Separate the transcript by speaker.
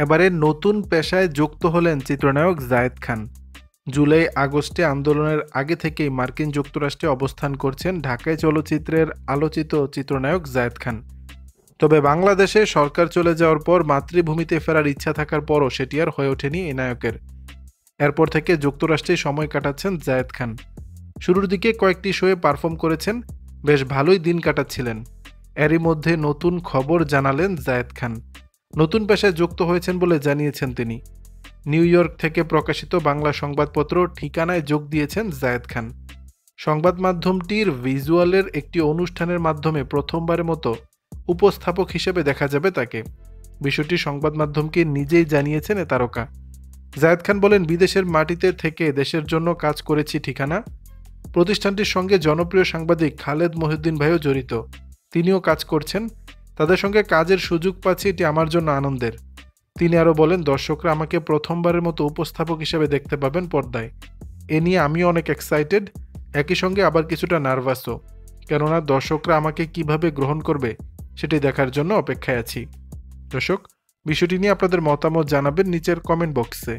Speaker 1: এবারে নতুন পেশায় যুক্ত হলেন চিত্রনায়ক জায়েদ খান। জুলাই আগস্টে আন্দোলনের আগে থেকেই মার্কিন যুক্তরাষ্ট্রে অবস্থান করছেন ঢাকায় চলচ্চিত্রের আলোচিত চিত্রনায়ক জায়েদ খান। তবে বাংলাদেশে সরকার চলে যাওয়ার পর মাতৃভূমিতে ফেরার ইচ্ছা থাকার পরও সেটি আর হয়ে ওঠেনি এই নায়কের। এরপর থেকে যুক্তরাষ্ট্রে সময় কাটাচ্ছেন জায়েদ খান। শুরুর দিকে কয়েকটি শোয়ে পারফর্ম করেছেন, বেশ ভালোই দিন কাটাচ্ছিলেন। এরই মধ্যে নতুন খবর জানালেন জায়েদ খান। নতুন পেশায় যুক্ত হয়েছেন বলে জানিয়েছেন তিনি। নিউ ইয়র্ক থেকে প্রকাশিত বাংলা সংবাদপত্র ঠিকানায় যোগ দিয়েছেন জায়েদ খান। সংবাদ মাধ্যমটির ভিজুয়ালের একটি অনুষ্ঠানের মাধ্যমে প্রথমবারের মতো উপস্থাপক হিসেবে দেখা যাবে তাকে। বিষয়টি সংবাদ মাধ্যমকে নিজেই জানিয়েছেন এ তারকা। জায়েদ খান বলেন, বিদেশের মাটিতে থেকে দেশের জন্য কাজ করেছি ঠিকানা। প্রতিষ্ঠানটির সঙ্গে জনপ্রিয় সাংবাদিক খালেদ মহিউদ্দিন ভাইও জড়িত, তিনিও কাজ করছেন। তাদের সঙ্গে কাজের সুযোগ পাচ্ছি, এটি আমার জন্য আনন্দের। তিনি আরও বলেন, দর্শকরা আমাকে প্রথমবারের মতো উপস্থাপক হিসেবে দেখতে পাবেন পর্দায়। এ নিয়ে আমিও অনেক এক্সাইটেড, একই সঙ্গে আবার কিছুটা নার্ভাসও, কেননা দর্শকরা আমাকে কিভাবে গ্রহণ করবে সেটি দেখার জন্য অপেক্ষায় আছি। দর্শক, বিষয়টি নিয়ে আপনাদের মতামত জানাবেন নিচের কমেন্ট বক্সে।